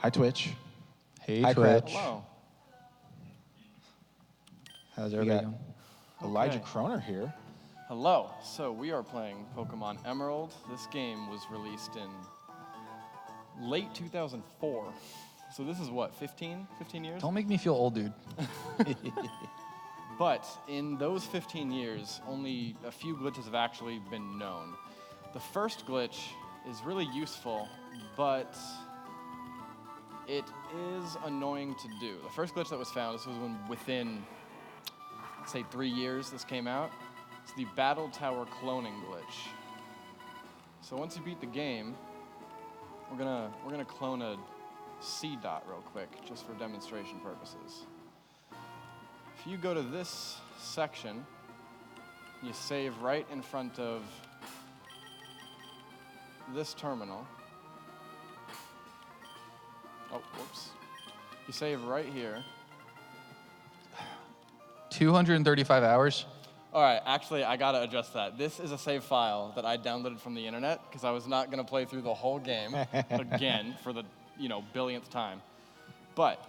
Hi, Twitch. Hey, Hi, Twitch. Twitch. Hello. How's We everybody got going? Elijah Okay. Kroener here. Hello. So we are playing Pokemon Emerald. This game was released in late 2004. So this is what, 15 years? Don't make me feel old, dude. But in those 15 years, only a few glitches have actually been known. The first glitch is really useful, but it is annoying to do. The first glitch that was found, this was when within, say, 3 years this came out. It's the Battle Tower cloning glitch. So once you beat the game, we're gonna clone a C dot real quick, just for demonstration purposes. If you go to this section, you save right in front of this terminal. Oh, whoops. You save right here. 235 hours? All right, actually, I gotta adjust that. This is a save file that I downloaded from the internet because I was not gonna play through the whole game again for the billionth time. But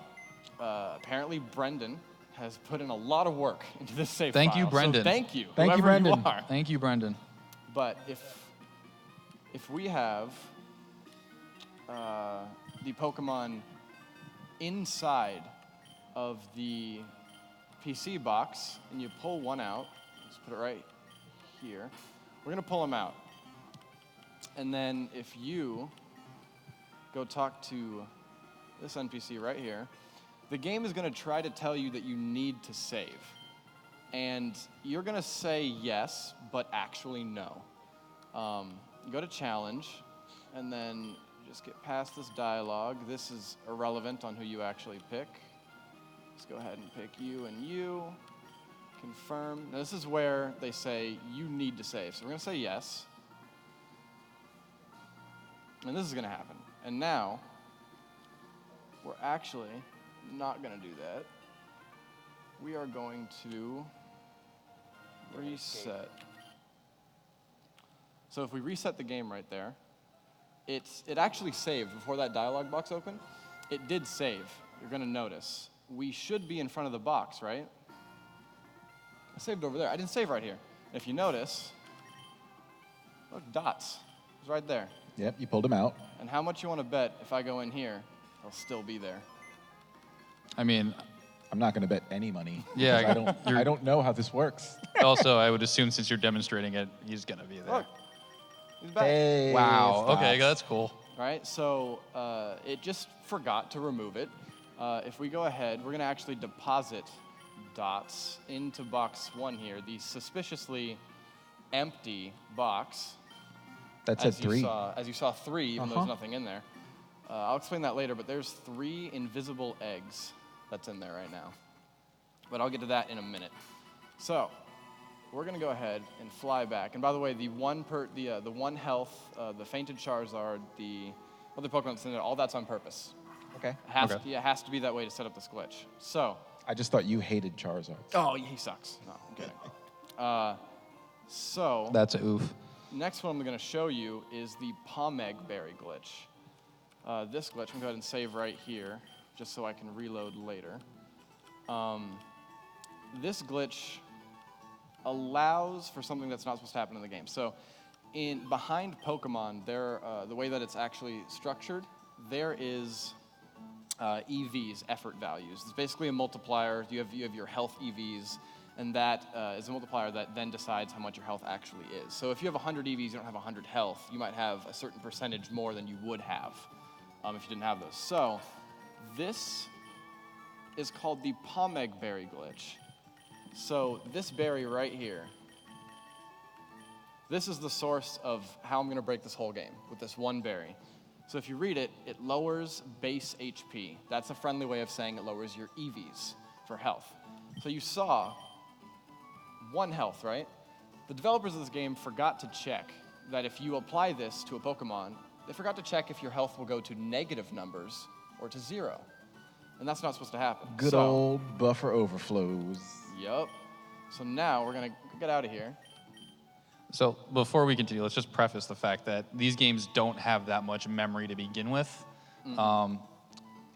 apparently Brendan has put in a lot of work into this save file. Thank you, Brendan. So thank you, Thank you, whoever Brendan. are. Thank you, Brendan. But if we have the Pokemon inside of the PC box, and you pull one out, let's put it right here. We're gonna pull them out. And then if you go talk to this NPC right here, the game is gonna try to tell you that you need to save. And you're gonna say yes, but actually no. Go to challenge, and then just get past this dialogue. This is irrelevant on who you actually pick. Let's go ahead and pick you and you. Confirm. Now this is where they say you need to save. So we're gonna say yes. And this is gonna happen. And now, we're actually not gonna do that. We are going to reset. So if we reset the game right there, it actually saved before that dialog box opened. It did save. You're gonna notice. We should be in front of the box, right? I saved over there. I didn't save right here. If you notice, look, dots. It's right there. Yep, you pulled him out. And how much you want to bet if I go in here, they'll still be there? I mean, I'm not going to bet any money. Yeah, because you're- I don't know how this works. also, I would assume since you're demonstrating it, he's going to be there. Look, he's back. Hey, Wow, it's okay, dots. that's cool. Right, so it just forgot to remove it. If we go ahead, we're going to actually deposit dots into box 1 here, the suspiciously empty box. That said 3. As you saw 3, even though there's nothing in there. I'll explain that later, but there's 3 invisible eggs that's in there right now. But I'll get to that in a minute. So, we're gonna go ahead and fly back. And by the way, the one health, the fainted Charizard, the other Pokemon that's in there, all that's on purpose. Okay. It has to be that way to set up this glitch. So. I just thought you hated Charizard. Oh, he sucks. No, I'm kidding. So. That's a oof. Next one I'm going to show you is the Pomeg Berry glitch. This glitch, I'm going to go ahead and save right here, just so I can reload later. This glitch allows for something that's not supposed to happen in the game. So, behind Pokemon, the way that it's actually structured, there is EVs, effort values. It's basically a multiplier. You have your health EVs. And that is a multiplier that then decides how much your health actually is. So if you have 100 EVs, you don't have 100 health, you might have a certain percentage more than you would have if you didn't have those. So this is called the Pomeg Berry glitch. So this berry right here, this is the source of how I'm going to break this whole game, with this one berry. So if you read it, it lowers base HP. That's a friendly way of saying it lowers your EVs for health. So you saw 1 health, right? The developers of this game forgot to check that if you apply this to a Pokemon, they forgot to check if your health will go to negative numbers or to 0. And that's not supposed to happen. Good old buffer overflows. Yep. So now we're going to get out of here. So before we continue, let's just preface the fact that these games don't have that much memory to begin with.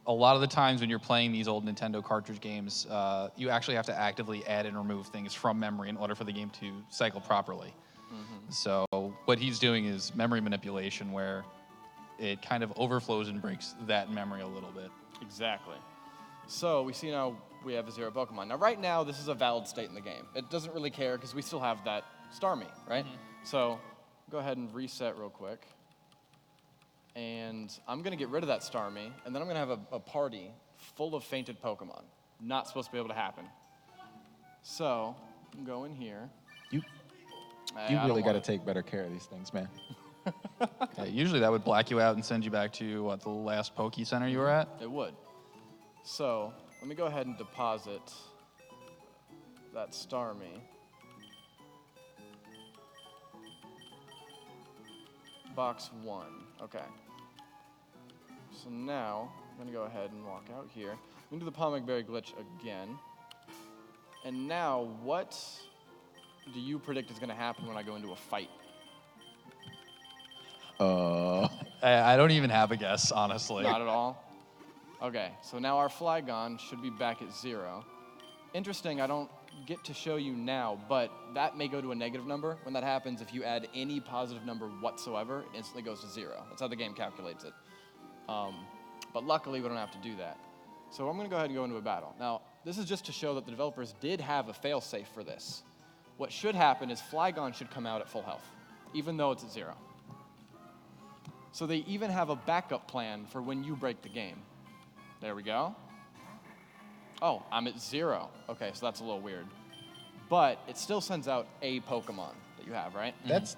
a lot of the times when you're playing these old Nintendo cartridge games, you actually have to actively add and remove things from memory in order for the game to cycle properly. So what he's doing is memory manipulation, where it kind of overflows and breaks that memory a little bit. Exactly. So we see now we have a 0 Pokemon. Now right now this is a valid state in the game. It doesn't really care because we still have that Starmie, right? So go ahead and reset real quick. And I'm going to get rid of that Starmie, and then I'm going to have a party full of fainted Pokemon. Not supposed to be able to happen. So go in here. You I don't really got to want it. take better care of these things, man. Yeah, usually that would black you out and send you back to the last Poke Center you were at. It would. So let me go ahead and deposit that Starmie. Box 1. Okay. So now I'm going to go ahead and walk out here. I'm going to do the Palmic Berry glitch again. And now what do you predict is going to happen when I go into a fight? I don't even have a guess, honestly. Not at all? Okay, so now our Flygon should be back at 0. Interesting, I don't get to show you now, but that may go to a negative number. When that happens, if you add any positive number whatsoever, it instantly goes to 0. That's how the game calculates it. But luckily, we don't have to do that. So I'm going to go ahead and go into a battle. Now, this is just to show that the developers did have a failsafe for this. What should happen is Flygon should come out at full health, even though it's at 0. So they even have a backup plan for when you break the game. There we go. Oh, I'm at 0. Okay, so that's a little weird. But it still sends out a Pokemon that you have, right? That's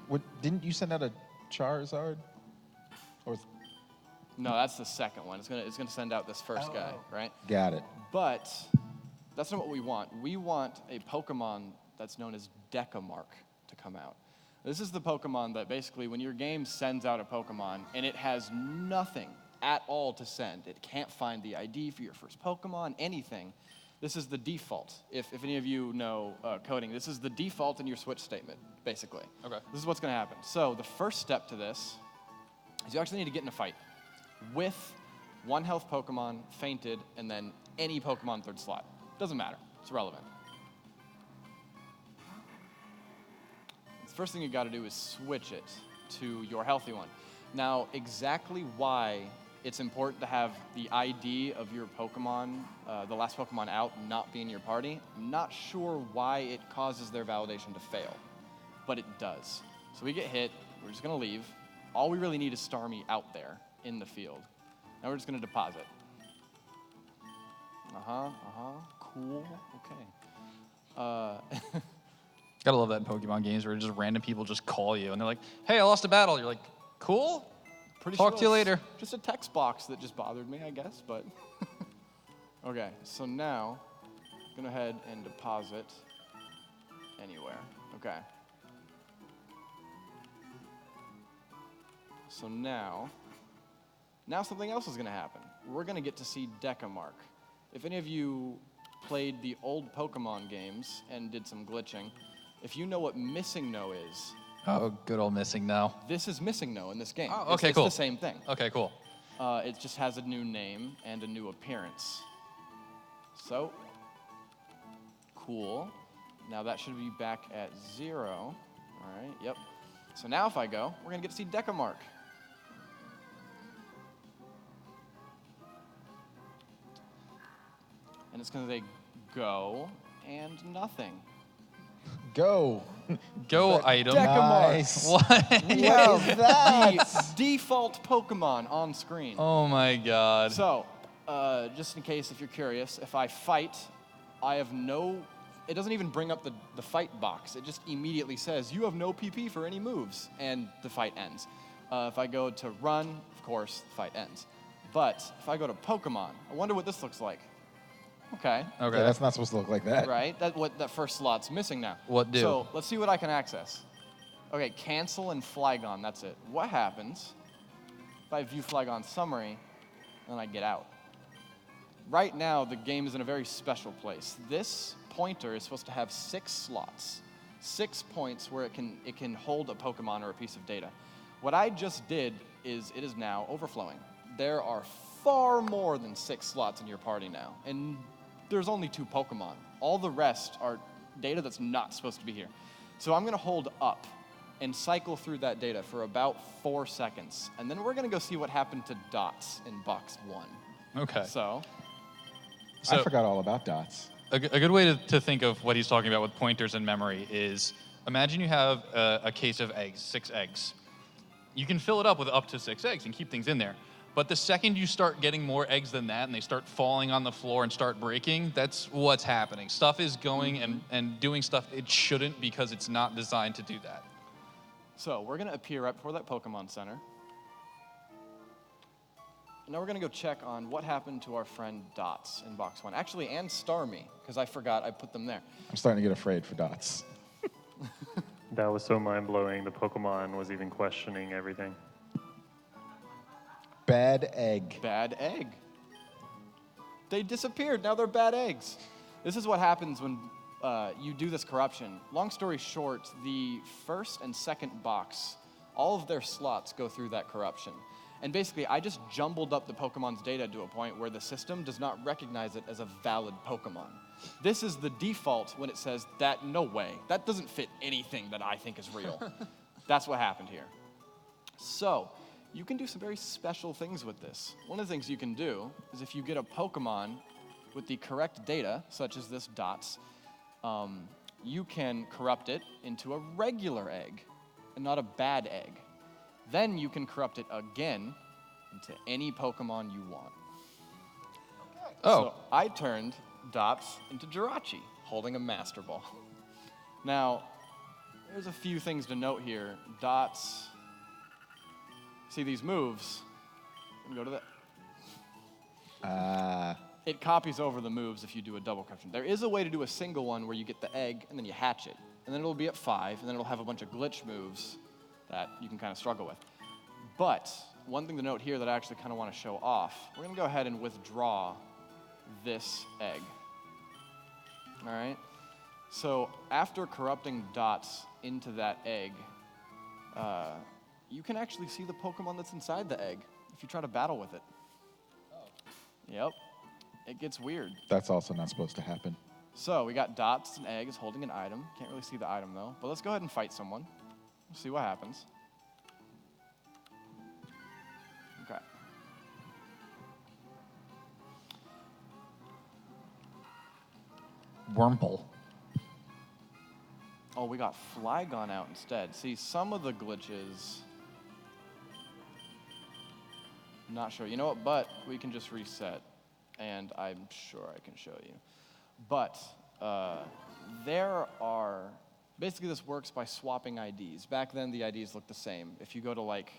what. Didn't you send out a Charizard? Or No, that's the second one. It's gonna send out this first guy, right? got it. But that's not what we want. We want a Pokemon that's known as Decamark to come out. This is the Pokemon that basically when your game sends out a Pokemon and it has nothing at all to send, it can't find the ID for your first Pokemon, anything. This is the default. If any of you know coding, this is the default in your switch statement, basically. Okay. This is what's going to happen. So the first step to this is you actually need to get in a fight with 1 health Pokemon, fainted, and then any Pokemon third slot. Doesn't matter. It's irrelevant. The first thing you got to do is switch it to your healthy one. Now, exactly why it's important to have the ID of your Pokemon, the last Pokemon out, not be in your party, I'm not sure why it causes their validation to fail, but it does. So we get hit, we're just gonna leave. All we really need is Starmie out there in the field. Now we're just gonna deposit. Cool, okay. Gotta love that in Pokemon games where just random people just call you and they're like, "Hey, I lost a battle." You're like, "Cool. Pretty Talk sure to you it's later." Just a text box that just bothered me, I guess, but. Okay, so now, I'm gonna go ahead and deposit anywhere. Okay. So now something else is gonna happen. We're gonna get to see Decamark. If any of you played the old Pokemon games and did some glitching, if you know what Missing No is, Oh, good old Missing No. this is Missing No in this game. Oh, okay, it's cool. the same thing. Okay, cool. It just has a new name and a new appearance. So, cool. Now that should be back at 0. All right, yep. So now if I go, we're gonna get to see Decamark. And it's gonna say go and nothing. Go. Go item. Decamark. Nice. What? We What have is that? the default Pokemon on screen. Oh my god. So, just in case if you're curious, if I fight, I have no, it doesn't even bring up the fight box. It just immediately says, you have no PP for any moves, and the fight ends. If I go to run, of course, the fight ends. But if I go to Pokemon, I wonder what this looks like. Okay. Okay. Yeah, that's not supposed to look like that. Right? That first slot's missing now. What do? So let's see what I can access. Okay, cancel and Flygon, that's it. What happens if I view Flygon summary and then I get out? Right now, the game is in a very special place. This pointer is supposed to have 6 slots, 6 points where it can hold a Pokemon or a piece of data. What I just did is it is now overflowing. There are far more than 6 slots in your party now. And there's only 2 Pokemon. All the rest are data that's not supposed to be here. So I'm going to hold up and cycle through that data for about 4 seconds. And then we're going to go see what happened to dots in box 1. Okay. So I forgot all about dots. A good way to think of what he's talking about with pointers and memory is, imagine you have a case of eggs, 6 eggs. You can fill it up with up to 6 eggs and keep things in there. But the second you start getting more eggs than that and they start falling on the floor and start breaking, that's what's happening. Stuff is going and doing stuff it shouldn't because it's not designed to do that. So we're going to appear right before that Pokemon Center. And now we're going to go check on what happened to our friend Dots in box 1. Actually, and Starmie, because I forgot I put them there. I'm starting to get afraid for dots. That was so mind-blowing. The Pokemon was even questioning everything. Bad egg. Bad egg. They disappeared. Now they're bad eggs. This is what happens when you do this corruption. Long story short, the first and second box, all of their slots go through that corruption. And basically, I just jumbled up the Pokemon's data to a point where the system does not recognize it as a valid Pokemon. This is the default when it says that, no way. That doesn't fit anything that I think is real. That's what happened here. So, you can do some very special things with this. One of the things you can do is if you get a Pokemon with the correct data, such as this Dots, you can corrupt it into a regular egg and not a bad egg. Then you can corrupt it again into any Pokemon you want. Oh. So I turned Dots into Jirachi, holding a Master Ball. Now, there's a few things to note here. Dots, see these moves? Go to that. It copies over the moves if you do a double corruption. There is a way to do a single one where you get the egg and then you hatch it. And then it'll be at 5, and then it'll have a bunch of glitch moves that you can kind of struggle with. But one thing to note here that I actually kind of want to show off, we're going to go ahead and withdraw this egg. All right? So after corrupting Dots into that egg, you can actually see the Pokemon that's inside the egg if you try to battle with it. Yep. It gets weird. That's also not supposed to happen. So we got Dots and eggs holding an item. Can't really see the item though. But let's go ahead and fight someone. We'll see what happens. Okay. Wurmple. Oh, we got Flygon out instead. See, some of the glitches... Not sure. You know what? But we can just reset. And I'm sure I can show you. But there are... Basically, this works by swapping IDs. Back then, the IDs looked the same. If you go to, like,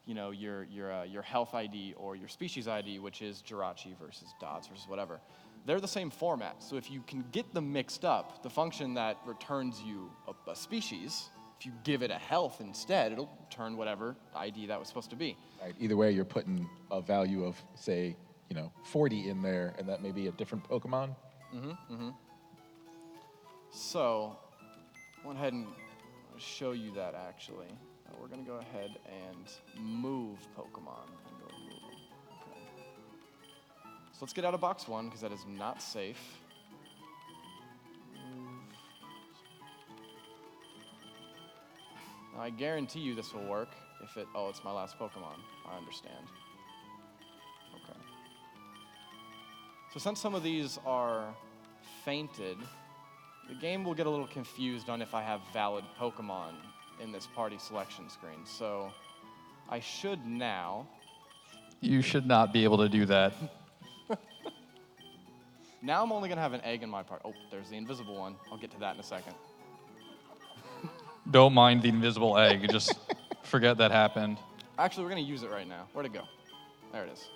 you know, your health ID or your species ID, which is Jirachi versus Dots versus whatever, they're the same format. So if you can get them mixed up, the function that returns you a species, if you give it a health instead, it'll turn whatever ID that was supposed to be. Right. Either way, you're putting a value of, say, 40 in there, and that may be a different Pokemon. So, I went ahead and show you that actually. We're going to go ahead and move Pokemon. And go move them. Okay. So let's get out of box 1 because that is not safe. Now I guarantee you this will work if it, oh, it's my last Pokemon. I understand. Okay. So since some of these are fainted, the game will get a little confused on if I have valid Pokemon in this party selection screen. So I should now... You should not be able to do that. Now I'm only going to have an egg in my party. Oh, there's the invisible one. I'll get to that in a second. Don't mind the invisible egg. Just forget that happened. Actually, we're going to use it right now. Where'd it go? There it is.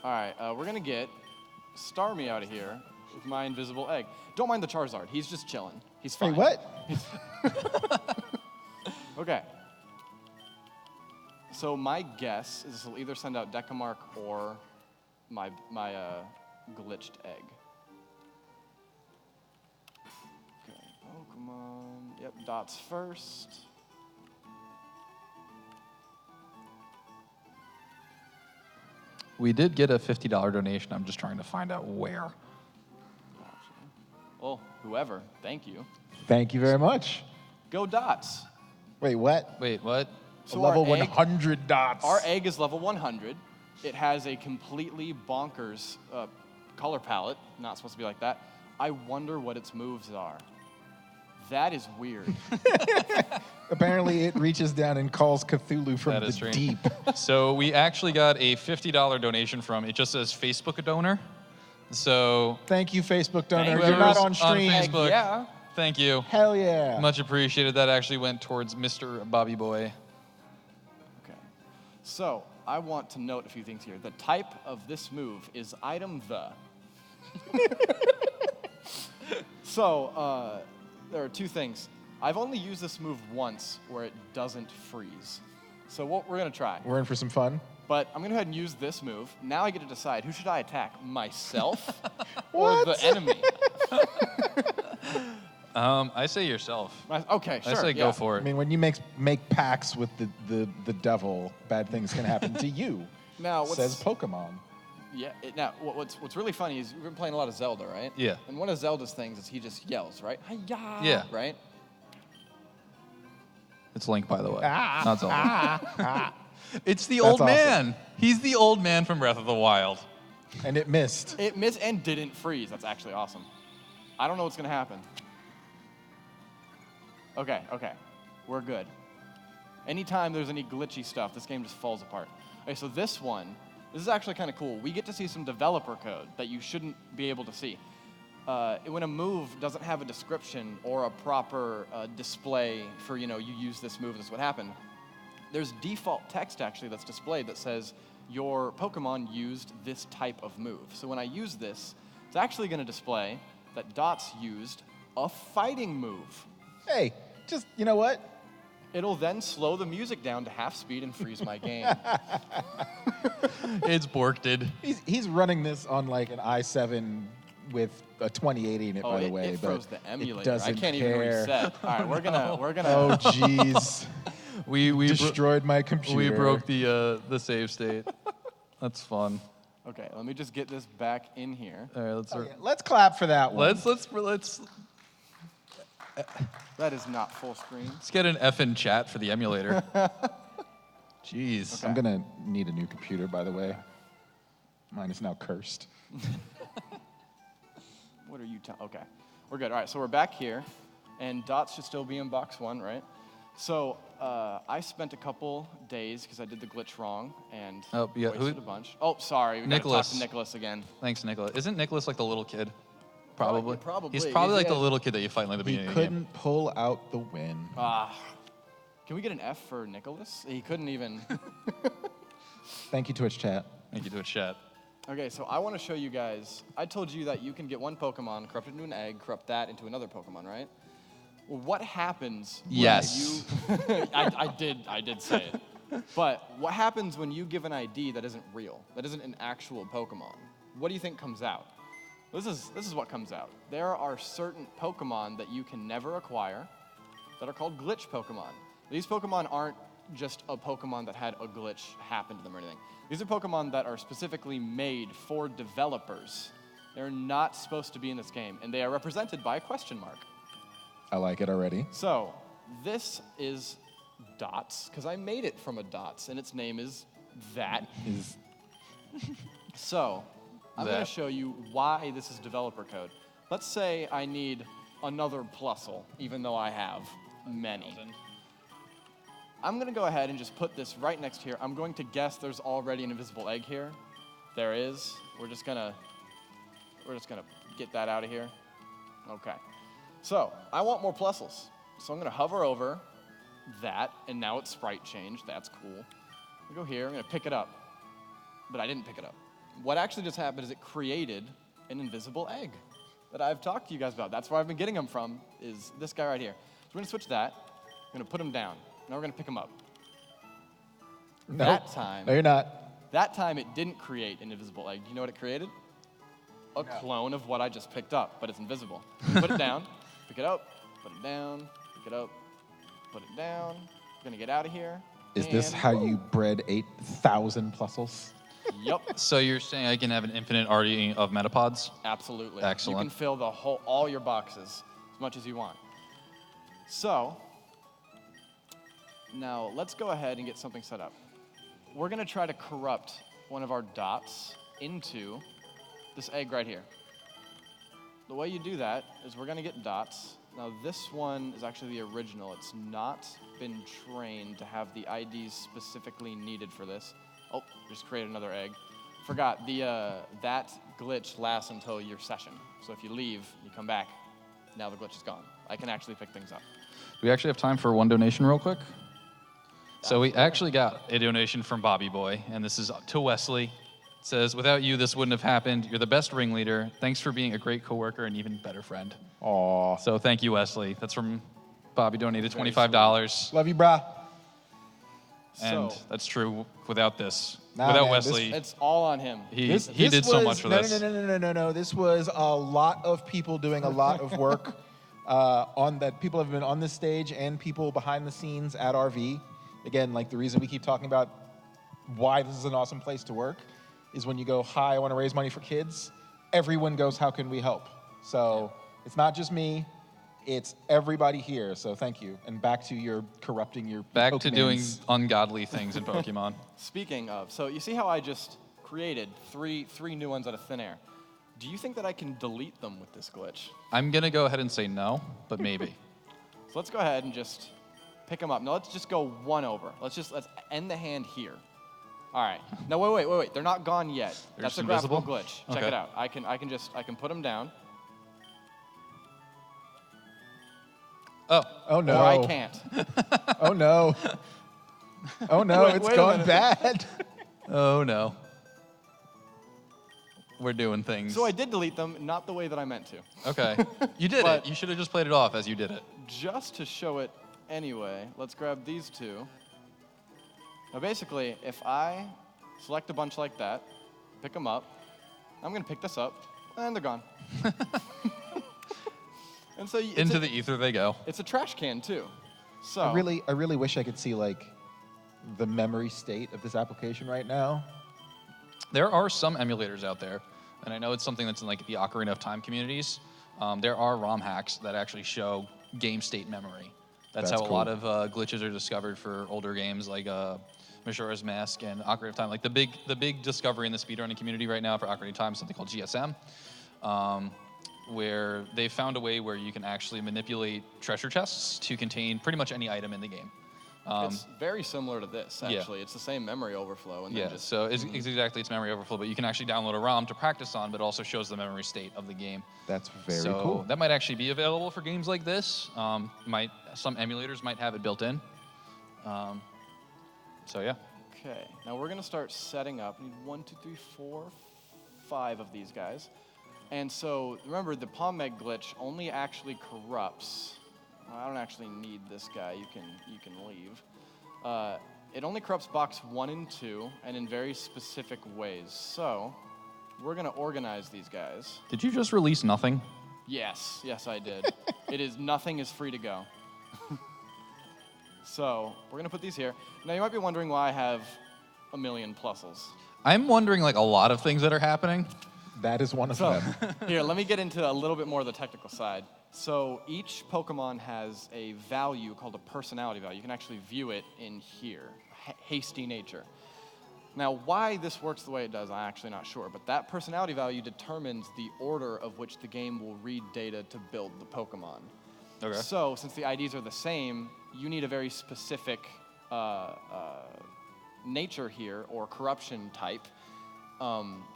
All right, we're going to get Starmie out of here with my invisible egg. Don't mind the Charizard. He's just chilling. He's fine. Wait, what? Okay. So my guess is this will either send out Decamark or my glitched egg. Okay, Pokemon. Yep, Dots first. We did get a $50 donation. I'm just trying to find out where. Well, whoever, thank you. Thank you very much. Go Dots. Wait, what? Wait, what? So Level our egg- 100 dots. Our egg is level 100. It has a completely bonkers color palette. Not supposed to be like that. I wonder what its moves are. That is weird. Apparently, it reaches down and calls Cthulhu from That the is strange. deep. So we actually got a $50 donation from, it just says Facebook donor. So Thank you, Facebook donor. Thank You're not whoever's on stream. Facebook, yeah. thank you. Hell yeah. Much appreciated. That actually went towards Mr. Bobby Boy. Okay. So I want to note a few things here. The type of this move is item the. So there are two things. I've only used this move once where it doesn't freeze. So what we're gonna try. We're in for some fun. But I'm gonna go ahead and use this move. Now I get to decide, who should I attack? Myself or What? the enemy? I say yourself. Okay, sure. I say yeah. go for I it. mean, when you make pacts with the devil, bad things can happen to you. Now, says Pokemon. Yeah. Now, what's really funny is we've been playing a lot of Zelda, right? Yeah. And one of Zelda's things is he just yells, right? Hi-ya! Yeah. Right? It's Link, by the way. Ah, Not Zelda. It's the That's old awesome. man. He's the old man from Breath of the Wild. And it missed. It missed and didn't freeze. That's actually awesome. I don't know what's gonna happen. Okay. We're good. Anytime there's any glitchy stuff, this game just falls apart. Okay, so this is actually kind of cool. We get to see some developer code that you shouldn't be able to see. When a move doesn't have a description or a proper display for, you use this move, this is what happened. There's default text actually that's displayed that says your Pokemon used this type of move. So when I use this, it's actually going to display that Dots used a fighting move. Hey, just, you know what? It'll then slow the music down to half speed and freeze my game. It's borked. He's running this on like an i7 with a 2080 in it, by the way. It but froze the emulator. It doesn't I can't care. even reset. All right, we're gonna. Oh, jeez. We Destroyed my computer. We broke the save state. That's fun. Okay, let me just get this back in here. All right, let's Oh, yeah. Let's clap for that one. let's That is not full screen. get an F in chat for the emulator. Jeez. Okay. I'm going to need a new computer, by the way. Mine is now cursed. What are you telling? Okay, we're good. All right, so we're back here, and Dots should still be in box 1, right? So I spent a couple days because I did the glitch wrong and Oh, yeah, wasted a bunch. Oh, sorry. We gotta talk Nicholas. to Nicholas again. Thanks, Nicholas. Isn't Nicholas like the little kid? Probably. Probably. He's probably like the Yeah. little kid that you fight in like the He beginning of the game. couldn't pull out the win. Can we get an F for Nicholas? He couldn't even. Thank you, Twitch chat. Thank you to a chat. Okay, so I want to show you guys. I told you that you can get one Pokemon, corrupt it into an egg, corrupt that into another Pokemon, right? Well, what happens? when Yes. You, I did say it. But what happens when you give an ID that isn't real, that isn't an actual Pokemon? What do you think comes out? This is what comes out. There are certain Pokemon that you can never acquire that are called glitch Pokemon. These Pokemon aren't just a Pokemon that had a glitch happen to them or anything. These are Pokemon that are specifically made for developers. They're not supposed to be in this game, and they are represented by a question mark. I like it already. So, this is Dots, because I made it from a Dots, and its name is that. So, I'm going to That. show you why this is developer code. Let's say I need another Plusle, even though I have many. I'm going to go ahead and just put this right next here. I'm going to guess there's already an invisible egg here. There is. We're just going to get that out of here. Okay. So, I want more Plusles. So I'm going to hover over that, and now it's sprite changed. That's cool. I go here. I'm going to pick it up. But I didn't pick it up. What actually just happened is it created an invisible egg that I've talked to you guys about. That's where I've been getting them from, is this guy right here. So we're going to switch that. I'm going to put him down. Now we're going to pick him up. Nope. That time, No, you're not. that time it didn't create an invisible egg. Do you know what it created? A clone of what I just picked up, but it's invisible. Put it down, pick it up, put it down, pick it up, put it down. We're going to get out of here. Is this and- how you bred 8,000 Plusles? Yep, So you're saying I can have an infinite array of metapods? absolutely. Excellent. You can fill all your boxes as much as you want. So, now let's go ahead and get something set up. We're going to try to corrupt one of our dots into this egg right here. The way you do that is we're going to get dots. Now this one is actually the original. It's not been trained to have the IDs specifically needed for this. Oh, just create another egg. Forgot, that glitch lasts until your session. So if you leave, you come back, now the glitch is gone. I can actually pick things up. Do we actually have time for one donation real quick? So we actually got a donation from Bobby Boy, and this is to Wesley. It says, without you, this wouldn't have happened. You're the best ringleader. Thanks for being a great coworker and even better friend. Aw. So thank you, Wesley. That's from Bobby, donated Very $25. Love you, brah. And So- that's true without this. Nah, without man, Wesley, It's all on him. he This did so was- much for no, this. No. This was a lot of people doing a lot of work on that. People have been on this stage and people behind the scenes at RV. Again, like the reason we keep talking about why this is an awesome place to work is when you go, hi, I want to raise money for kids. Everyone goes, how can we help? So it's not just me. It's everybody here. So thank you. And back to your corrupting your Back to doing Pokemans. ungodly things in Pokemon. Speaking of, so you see how I just created three new ones out of thin air. Do you think that I can delete them with this glitch? I'm going to go ahead and say no, but maybe. So let's go ahead and just pick them up. Now let's just go one over. Let's end the hand here. All right. Now wait. They're not gone yet. They're That's just a graphical invisible? glitch. Check Okay. it out. I can put them down. Oh, Oh no. Or I can't. Oh no. Oh no, Wait- it's wait a gone minute. bad. oh no. We're doing things. So I did delete them, not the way that I meant to. Okay. You did But- it. You should have just played it off as you did it. Just to show it anyway, let's grab these two. Now basically, if I select a bunch like that, pick them up, I'm gonna pick this up, and they're gone. And so Into the ether they go. it's a trash can too. So I really wish I could see like the memory state of this application right now. There are some emulators out there, and I know it's something that's in like the Ocarina of Time communities. There are ROM hacks that actually show game state memory. That's That's how a lot cool. of glitches are discovered for older games like Majora's Mask and Ocarina of Time. Like the big discovery in the speedrunning community right now for Ocarina of Time is something called GSM, where they found a way where you can actually manipulate treasure chests to contain pretty much any item in the game. it's very similar to this, yeah. actually. It's the same memory overflow. And Yeah, then just, so it's exactly it's memory overflow, but you can actually download a ROM to practice on, but it also shows the memory state of the game. That's very so cool. that might actually be available for games like this. Some emulators might have it built in. So yeah. Okay, now we're gonna start setting up. We need 1, 2, 3, 4, 5 of these guys. And so remember, the palm egg glitch only actually corrupts. I don't actually need this guy. You can leave. It only corrupts box 1 and 2, and in very specific ways. So we're gonna organize these guys. Did you just release nothing? Yes, I did. Nothing is free to go. So we're gonna put these here. Now you might be wondering why I have a million pluses. I'm wondering like a lot of things that are happening. That is one of So them. here, let me get into a little bit more of the technical side. So each Pokemon has a value called a personality value. You can actually view it in here, hasty nature. Now, why this works the way it does, I'm actually not sure, but that personality value determines the order of which the game will read data to build the Pokemon. Okay. So, since the IDs are the same, you need a very specific nature here, or corruption type,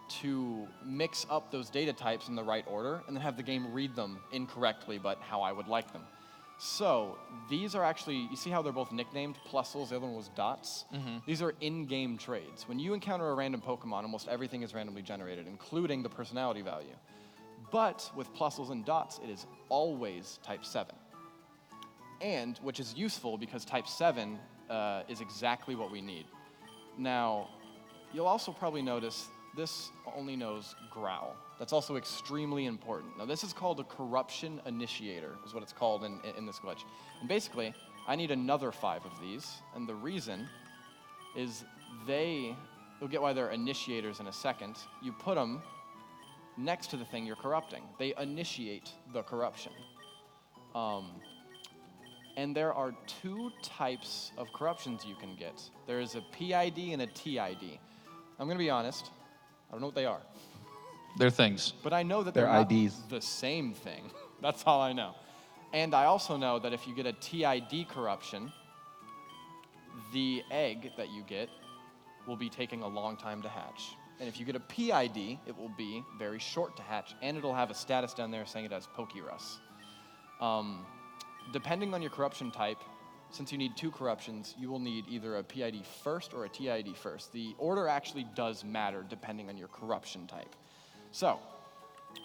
to mix up those data types in the right order, and then have the game read them incorrectly, but how I would like them. So, these are actually, you see how they're both nicknamed Plusles, the other one was Dots? These are in-game trades. When you encounter a random Pokemon, almost everything is randomly generated, including the personality value. But with Plusles and Dots, it is always type 7. And, which is useful because type 7 is exactly what we need. Now, you'll also probably notice this only knows Growl. That's also extremely important. Now, this is called a corruption initiator, is what it's called in this glitch. And basically, I need another 5 of these, and the reason is they you'll get why they're initiators in a second. You put them next to the thing you're corrupting. They initiate the corruption. And there are 2 types of corruptions you can get. There is a PID and a TID. I'm going to be honest. I don't know what they are. They're things. But I know that They're they're not IDs. the same thing. That's all I know. And I also know that if you get a TID corruption, the egg that you get will be taking a long time to hatch. And if you get a PID, it will be very short to hatch, and it'll have a status down there saying it has Pokérus. Depending on your corruption type, since you need 2 corruptions, you will need either a PID first or a TID first. The order actually does matter depending on your corruption type. So,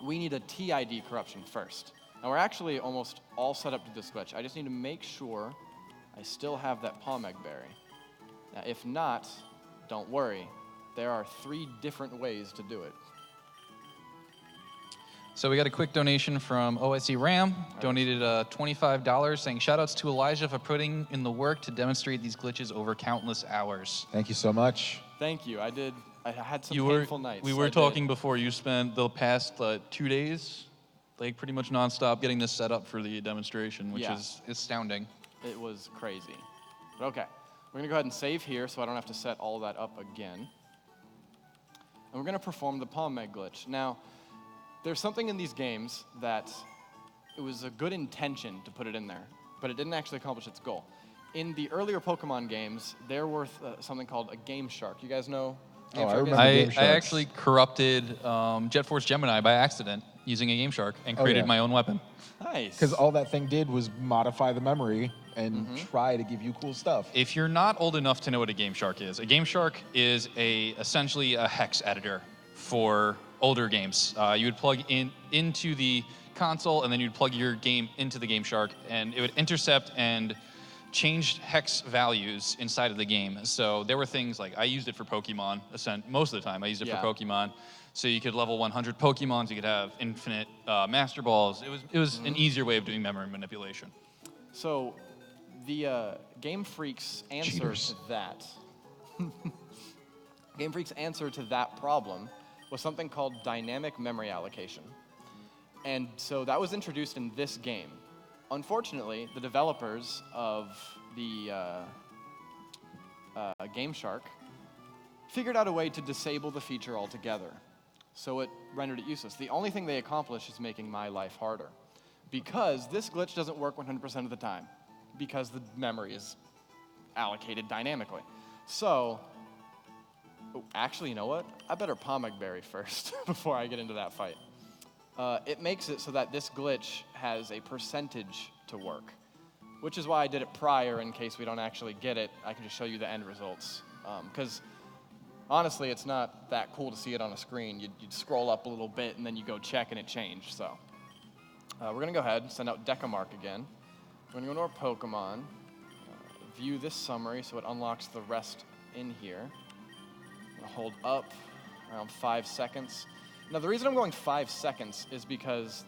we need a TID corruption first. Now we're actually almost all set up to this glitch. I just need to make sure I still have that Pomeg berry. Now if not, don't worry. There are 3 different ways to do it. So we got a quick donation from OSC Ram, donated $25, saying shoutouts to Elijah for putting in the work to demonstrate these glitches over countless hours. Thank you so much. Thank you. I had some You painful nights. We I were did. talking before. You spent the past 2 days, like pretty much nonstop, getting this set up for the demonstration, which Yeah. is astounding. It was crazy. But okay, we're gonna go ahead and save here so I don't have to set all that up again. And we're gonna perform the Pomeg glitch. Now, there's something in these games that it was a good intention to put it in there, but it didn't actually accomplish its goal. In the earlier Pokemon games, there were something called a Game Shark. You guys know? Game Oh, I Shark is? remember I Game Sharks. actually corrupted Jet Force Gemini by accident using a Game Shark and Oh, created yeah. my own weapon. Nice. Because all that thing did was modify the memory and try to give you cool stuff. If you're not old enough to know what a Game Shark is, a Game Shark is essentially a hex editor for older games. You would plug into the console, and then you'd plug your game into the Game Shark, and it would intercept and change hex values inside of the game. So there were things like, I used it for Pokemon, most of the time I used it Yeah. for Pokemon. So you could level 100 Pokemons, you could have infinite Master Balls. It was an easier way of doing memory manipulation. So, the Game Freak's answer Cheaters. to that, Game Freak's answer to that problem was something called dynamic memory allocation. And so that was introduced in this game. Unfortunately, the developers of the Game Shark figured out a way to disable the feature altogether. So it rendered it useless. The only thing they accomplished is making my life harder. Because this glitch doesn't work 100% of the time. Because the memory is allocated dynamically. So, actually, you know what? I better Pomeg berry first before I get into that fight. It makes it so that this glitch has a percentage to work, which is why I did it prior in case we don't actually get it. I can just show you the end results. Because honestly, it's not that cool to see it on a screen. You'd scroll up a little bit and then you go check and it changed. So we're going to go ahead and send out Decamark again. We're going to go to our Pokemon, view this summary so it unlocks the rest in here. I'm going to hold up around 5 seconds. Now, the reason I'm going 5 seconds is because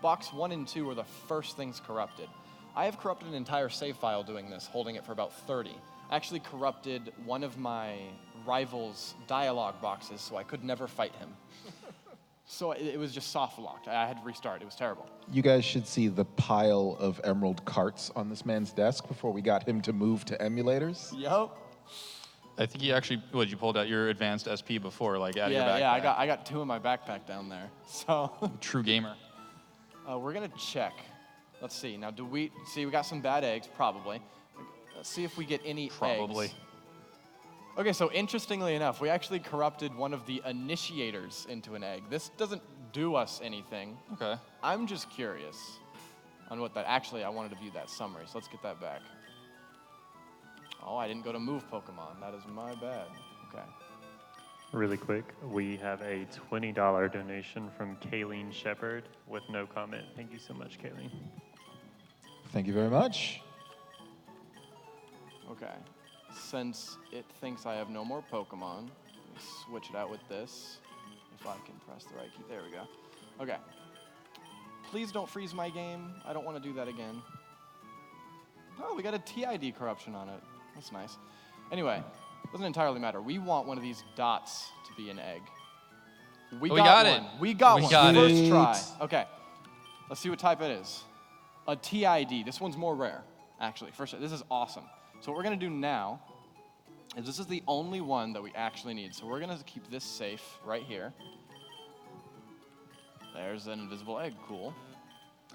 box 1 and 2 are the first things corrupted. I have corrupted an entire save file doing this, holding it for about 30. I actually corrupted one of my rival's dialogue boxes, so I could never fight him. So it was just soft locked. I had to restart. It was terrible. You guys should see the pile of emerald carts on this man's desk before we got him to move to emulators. Yep. I think you actually, you pulled out your advanced SP before, like out of your backpack. Yeah, I got 2 in my backpack down there. So True gamer. we're gonna check. Let's see. Now, we got some bad eggs, probably. Let's see if we get any Probably. eggs. Okay, so interestingly enough, we actually corrupted one of the initiators into an egg. This doesn't do us anything. Okay. I'm just curious on what that, actually, I wanted to view that summary, so let's get that back. Oh, I didn't go to move Pokemon. That is my bad. Okay. Really quick, we have a $20 donation from Kayleen Shepard with no comment. Thank you so much, Kayleen. Thank you very much. Okay. Since it thinks I have no more Pokemon, let me switch it out with this. If I can press the right key. There we go. Okay. Please don't freeze my game. I don't want to do that again. Oh, we got a TID corruption on it. That's nice. Anyway, Doesn't entirely matter. We want one of these dots to be an egg. We Oh, got it. one. We got one. got it. First try. Sweet. Okay. Let's see what type it is. A TID. This one's more rare, actually. First, this is awesome. So what we're going to do now is this is the only one that we actually need. So we're going to keep this safe right here. There's an invisible egg. Cool.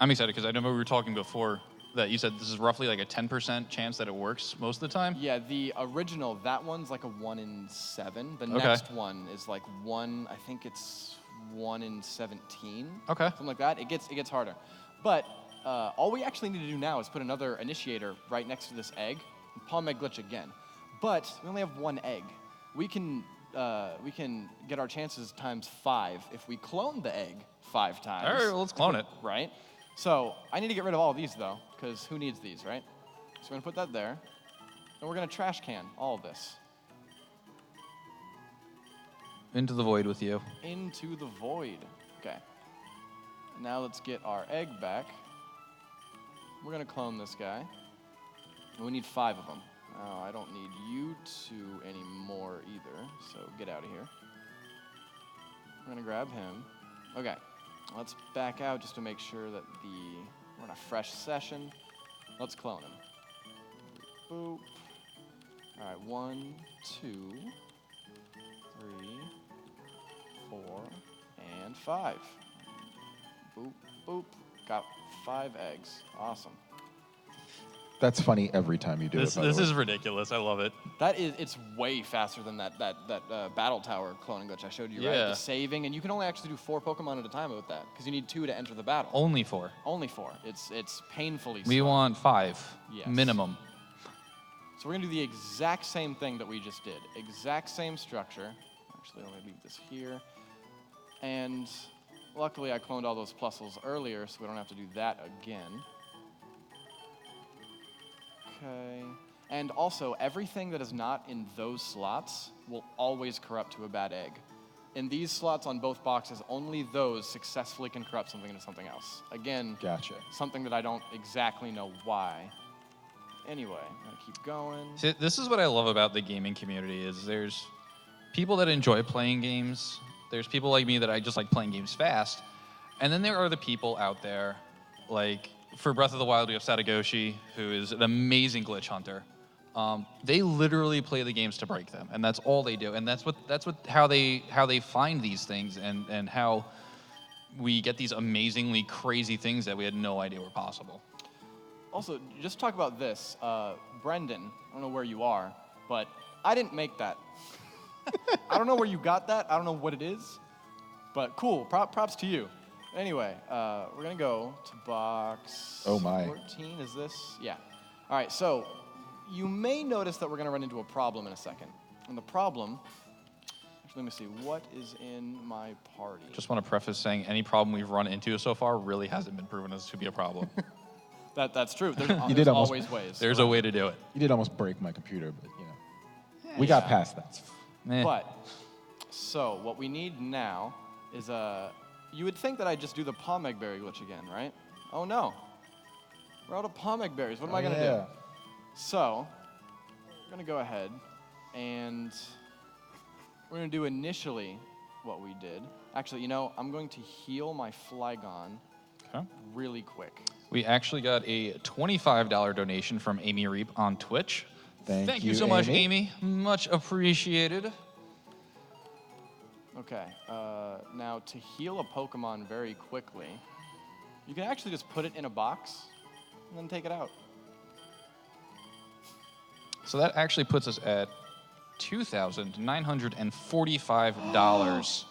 I'm excited because I remember we were talking before that you said this is roughly like a 10% chance that it works most of the time. Yeah, the original, that one's like a 1 in 7. The Okay. next one is like 1, I think it's 1 in 17. Okay. Something like that. It gets harder. But all we actually need to do now is put another initiator right next to this egg, and palm egg glitch again. But we only have 1 egg. We can get our chances times 5 if we clone the egg 5 times. All right, well, let's clone it. Right? So I need to get rid of all of these, though, because who needs these, right? So we're going to put that there. And we're going to trash can all of this. Into the void with you. Into the void. Okay. Now let's get our egg back. We're going to clone this guy. And we need 5 of them. Oh, I don't need you 2 anymore either, so get out of here. We're going to grab him. Okay. Let's back out just to make sure that we're in a fresh session. Let's clone him. Boop. All right, 1, 2, 3, 4, and 5. Boop, boop. Got 5 eggs. Awesome. That's funny every time you do This it. by the way. is ridiculous. I love it. It's way faster than that battle tower cloning glitch I showed you, right? Yeah. The saving, and you can only actually do 4 Pokemon at a time with that, because you need 2 to enter the battle. Only 4. Only 4. It's painfully We slow. want 5 Yes. minimum. So we're gonna do the exact same thing that we just did. Exact same structure. Actually, I'm gonna leave this here. And luckily I cloned all those plusles earlier, so we don't have to do that again. Okay. And also, everything that is not in those slots will always corrupt to a bad egg. In these slots on both boxes, only those successfully can corrupt something into something else. Again, Gotcha. something that I don't exactly know why. Anyway, I'm gonna keep going. See, this is what I love about the gaming community is there's people that enjoy playing games. There's people like me that I just like playing games fast. And then there are the people out there, like for Breath of the Wild, we have Satogoshi, who is an amazing glitch hunter. They literally play the games to break them, and that's all they do. And that's how they find these things, and how we get these amazingly crazy things that we had no idea were possible. Also, just talk about this. Brendan, I don't know where you are, but I didn't make that. I don't know where you got that. I don't know what it is, but cool. Props to you. Anyway, we're going to go to box Oh, my. 14. Is this? Yeah. All right, so you may notice that we're going to run into a problem in a second. And the problem, actually, let me see. What is in my party? Just want to preface saying any problem we've run into so far really hasn't been proven as to be a problem. That's true. There's, did there's almost- always ways. There's a way to do it. You did almost break my computer, but we got past that. Eh. But, so what we need now is you would think that I'd just do the palm egg berry glitch again, right? Oh no. We're out of palm egg berries. What am I going to do? So, we're going to go ahead and we're going to do initially what we did. Actually, I'm going to heal my Flygon Okay. really quick. We actually got a $25 donation from Amy Reap on Twitch. Thank you you, so much, Amy. Amy. Much appreciated. Okay, now to heal a Pokemon very quickly, you can actually just put it in a box and then take it out. So that actually puts us at $2,945.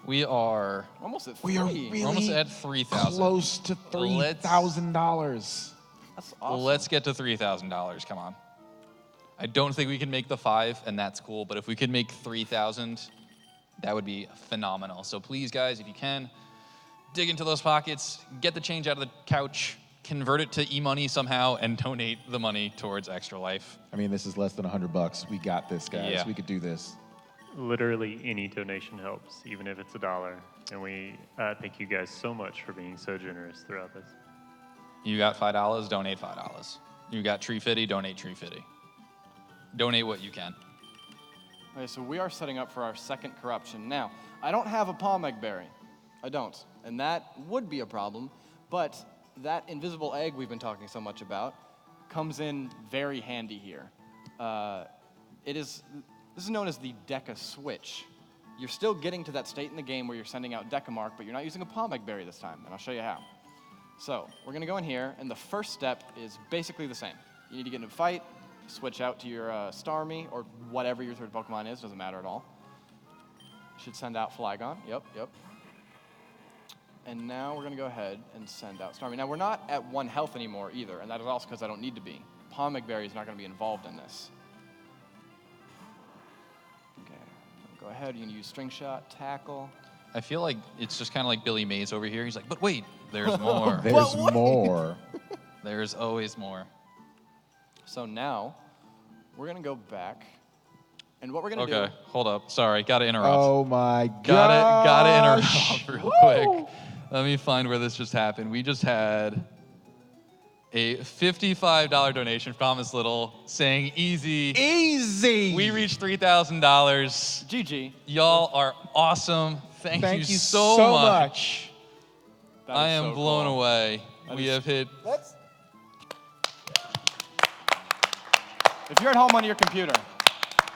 We are Almost at 3. We are really almost at 3,000. close to $3,000. That's awesome. Let's get to $3,000. Come on. I don't think we can make the 5, and that's cool. But if we could make 3,000, that would be phenomenal. So please, guys, if you can, dig into those pockets, get the change out of the couch, convert it to e-money somehow, and donate the money towards Extra Life. I mean, this is less than $100. We got this, guys. Yeah. We could do this. Literally any donation helps, even if it's $1. And we thank you guys so much for being so generous throughout this. You got $5, donate $5. You got Tree Fitty, donate Tree Fitty. Donate what you can. Okay, so we are setting up for our second corruption. Now, I don't have a palm egg berry. I don't. And that would be a problem, but that invisible egg we've been talking so much about comes in very handy here. This is known as the Deca switch. You're still getting to that state in the game where you're sending out Decamark, but you're not using a palm egg berry this time, and I'll show you how. So we're going to go in here, and the first step is basically the same. You need to get into a fight, switch out to your Starmie, or whatever your third Pokemon is, doesn't matter at all. Should send out Flygon, yep. And now we're going to go ahead and send out Starmie. Now, we're not at 1 health anymore either, and that is also because I don't need to be. Palm egg berry is not going to be involved in this. Go ahead, you can use String Shot, Tackle. I feel like it's just kind of like Billy Mays over here. He's like, but wait, there's more. There's more. There's always more. So now, we're going to go back, and what we're going to do... Okay, hold up. Sorry, gotta interrupt. Oh my god. Gotta interrupt real quick. Let me find where this just happened. We just had a $55 donation from Thomas Little saying easy. Easy. We reached $3,000. GG. Y'all are awesome. Thank you so much. That is I am so blown cool. away. That We is- have hit. If you're at home on your computer,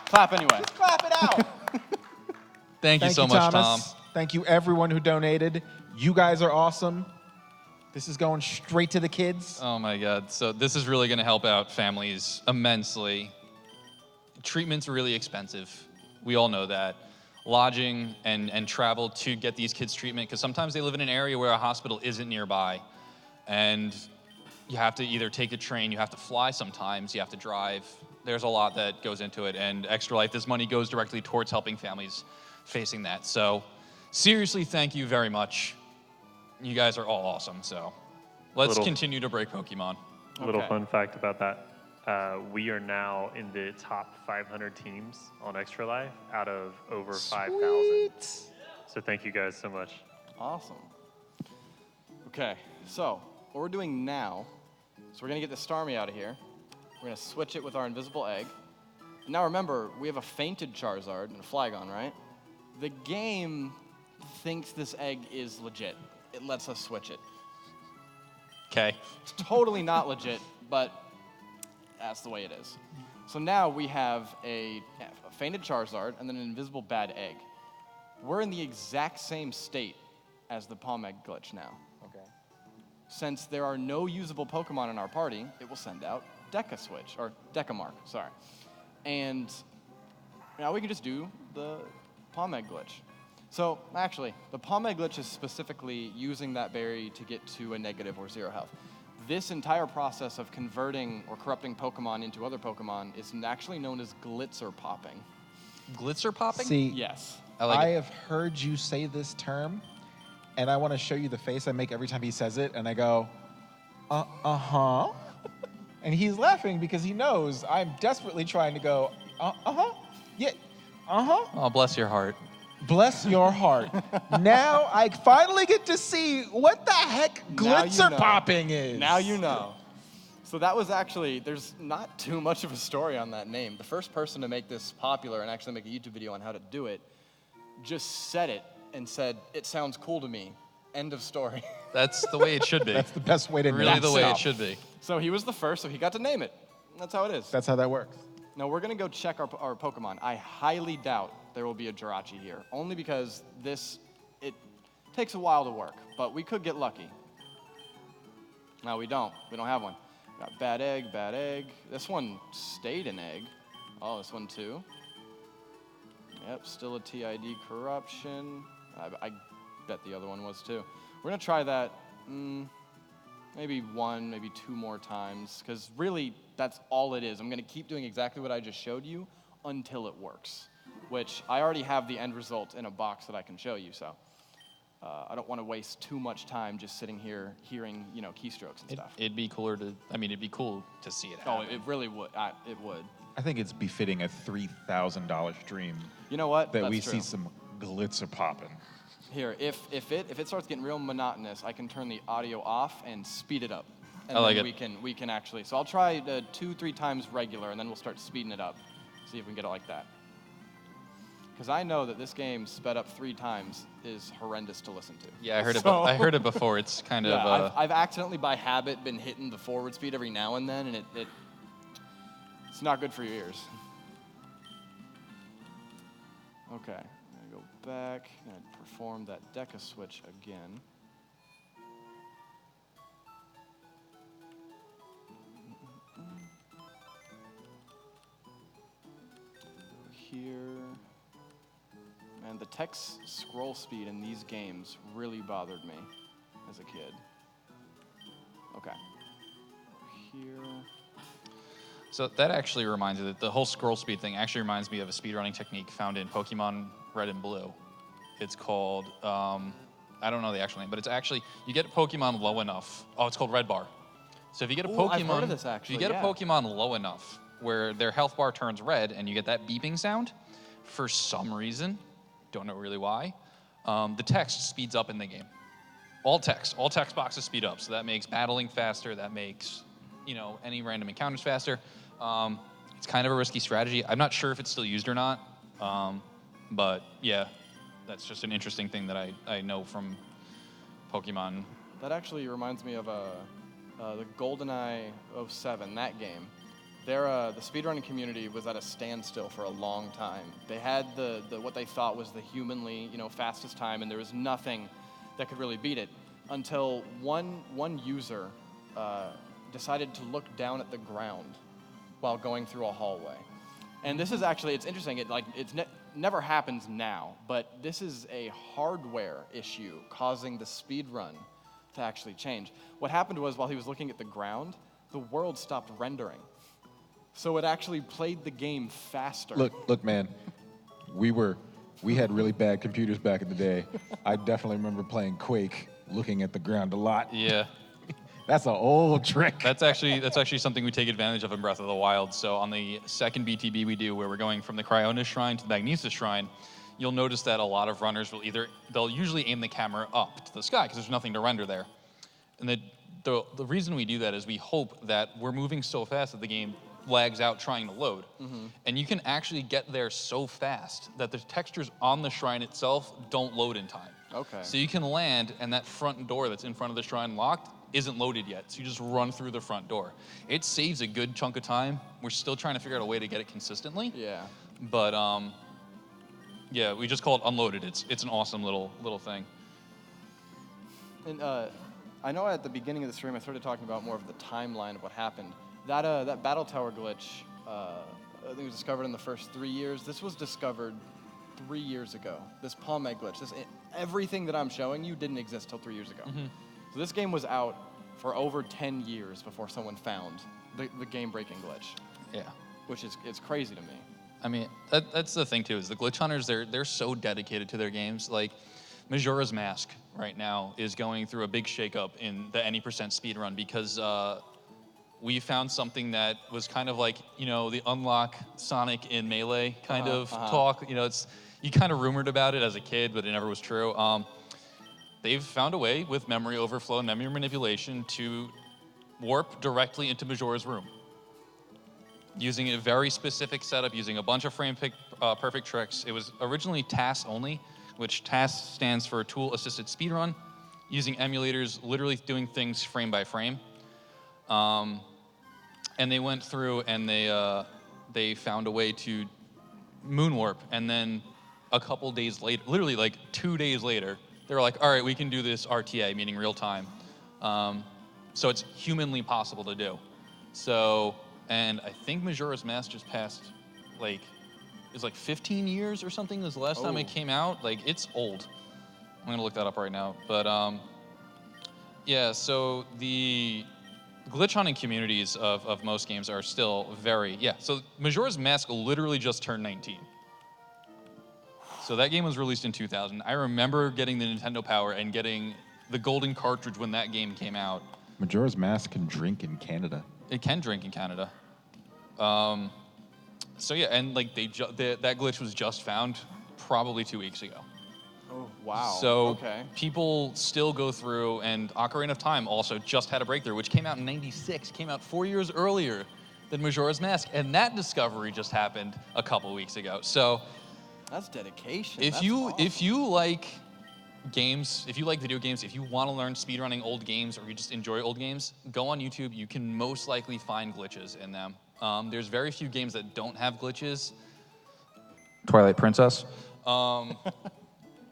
clap anyway. Just clap it out. Thank you so much, Tom. Thank you everyone who donated. You guys are awesome. This is going straight to the kids. Oh my God. So this is really going to help out families immensely. Treatment's really expensive. We all know that. Lodging and travel to get these kids treatment, because sometimes they live in an area where a hospital isn't nearby. And you have to either take a train, you have to fly sometimes, you have to drive. There's a lot that goes into it. And Extra Life, this money goes directly towards helping families facing that. So seriously, thank you very much. You guys are all awesome, so let's continue to break Pokemon. A little Okay. fun fact about that. We are now in the top 500 teams on Extra Life out of over 5,000. So thank you guys so much. Awesome. Okay, so what we're doing now is we're going to get the Starmie out of here. We're going to switch it with our invisible egg. Now remember, we have a fainted Charizard and a Flygon, right? The game thinks this egg is legit. It lets us switch it. Okay. It's totally not legit, but that's the way it is. So now we have a fainted Charizard and then an invisible bad egg. We're in the exact same state as the palm egg glitch now. Okay. Since there are no usable Pokemon in our party, it will send out Deca Switch, or Decamark, sorry. And now we can just do the palm egg glitch. So, actually, the palm egg glitch is specifically using that berry to get to a negative or 0 health. This entire process of converting or corrupting Pokemon into other Pokemon is actually known as glitzer popping. Glitzer popping? See, Yes. I like it. have heard you say this term, and I want to show you the face I make every time he says it, and I go, uh-huh. And he's laughing because he knows I'm desperately trying to go, uh-huh, yeah, uh-huh. Oh, bless your heart. Bless your heart. Now I finally get to see what the heck Now you glitzer know. popping is. Now you know. So that was actually, there's not too much of a story on that name. The first person to make this popular and actually make a YouTube video on how to do it just said it and said, it sounds cool to me. End of story. That's the way it should be. That's the best way to really not the way stop. it should be. So he was the first, so he got to name it. That's how it is. That's how that works. Now we're gonna go check our Pokemon. I highly doubt there will be a Jirachi here, only because it takes a while to work, but we could get lucky. No, we don't. We don't have one. Got bad egg. This one stayed an egg. Oh, this one too. Yep, still a TID corruption. I bet the other one was too. We're gonna try that maybe 1, maybe 2 more times, because really that's all it is. I'm gonna keep doing exactly what I just showed you until it works, which I already have the end result in a box that I can show you, so I don't want to waste too much time just sitting here hearing, keystrokes and stuff. It'd be cooler to, it'd be cool to see it happen. Oh, it really would. It would. I think it's befitting a $3,000 stream You know what? that That's we true. see some glitzer popping. Here, if it starts getting real monotonous, I can turn the audio off and speed it up. And I like then it. we can actually. So I'll try 2-3 times regular, and then we'll start speeding it up. See if we can get it like that. because I know that this game sped up 3 times is horrendous to listen to. Yeah, I heard it. So- I heard it before. It's kind Yeah, of. I've accidentally by habit been hitting the forward speed every now and then, and it's not good for your ears. Okay, I'm gonna go back and perform that Deca switch again. Here. Man, the text scroll speed in these games really bothered me as a kid. Okay. Here. So that actually reminds me that the whole scroll speed thing actually reminds me of a speedrunning technique found in Pokemon Red and Blue. It's called, I don't know the actual name, but it's actually, you get Pokemon low enough. Oh, it's called Red Bar. So if you get a Ooh, Pokemon, I've heard of this, if actually, you get yeah. a Pokemon low enough where their health bar turns red and you get that beeping sound, for some reason, don't know really why, the text speeds up in the game. All text boxes speed up. So that makes battling faster. That makes, any random encounters faster. It's kind of a risky strategy. I'm not sure if it's still used or not. But yeah, that's just an interesting thing that I know from Pokemon. That actually reminds me of the GoldenEye 07, that game. The speedrunning community was at a standstill for a long time. They had the what they thought was the humanly, fastest time, and there was nothing that could really beat it until one user decided to look down at the ground while going through a hallway. And this is actually, it's interesting. It never happens now, but this is a hardware issue causing the speed run to actually change. What happened was, while he was looking at the ground, the world stopped rendering. So it actually played the game faster. Look, man, we had really bad computers back in the day. I definitely remember playing Quake, looking at the ground a lot. Yeah. That's an old trick. That's actually something we take advantage of in Breath of the Wild. So on the second BTB we do, where we're going from the Cryonis Shrine to the Magnesis Shrine, you'll notice that a lot of runners they'll usually aim the camera up to the sky because there's nothing to render there. And the reason we do that is we hope that we're moving so fast that the game lags out trying to load. Mm-hmm. And you can actually get there so fast that the textures on the shrine itself don't load in time. Okay. So you can land and that front door that's in front of the shrine locked isn't loaded yet. So you just run through the front door. It saves a good chunk of time. We're still trying to figure out a way to get it consistently. Yeah. But yeah, we just call it unloaded. It's an awesome little thing. And I know at the beginning of the stream I started talking about more of the timeline of what happened. That battle tower glitch, I think it was discovered in the first 3 years. This was discovered 3 years ago. This palm egg glitch, everything that I'm showing you didn't exist till 3 years ago. Mm-hmm. So this game was out for over 10 years before someone found the game-breaking glitch. Yeah. Which it's crazy to me. I mean, that's the thing too, is the glitch hunters, they're so dedicated to their games. Like, Majora's Mask right now is going through a big shakeup in the any percent speedrun because we found something that was kind of like, the unlock Sonic in Melee kind of talk. You kind of rumored about it as a kid, but it never was true. They've found a way with memory overflow and memory manipulation to warp directly into Majora's room. Using a very specific setup, using a bunch of frame-perfect tricks. It was originally TAS only, which TAS stands for Tool Assisted Speedrun, using emulators, literally doing things frame by frame. And they went through and they found a way to moonwarp, and then a couple days later, literally like 2 days later, they were like, all right, we can do this RTA, meaning real time. So it's humanly possible to do. So, and I think Majora's Mask just passed, it's like 15 years or something was the last time it came out. Like, it's old. I'm gonna look that up right now. But yeah, so the glitch hunting communities of most games are still so Majora's Mask literally just turned 19. So that game was released in 2000. I remember getting the Nintendo Power and getting the golden cartridge when that game came out. Majora's Mask can drink in Canada. It can drink in Canada. So yeah, and like that glitch was just found probably 2 weeks ago. Oh, wow. So okay. People still go through, and Ocarina of Time also just had a breakthrough, which came out in '96, came out 4 years earlier than Majora's Mask, and that discovery just happened a couple weeks ago. So That's dedication. If That's you awesome. if you like games, if you like video games, if you want to learn speedrunning old games or you just enjoy old games, go on YouTube. You can most likely find glitches in them. There's very few games that don't have glitches. Twilight Princess. No.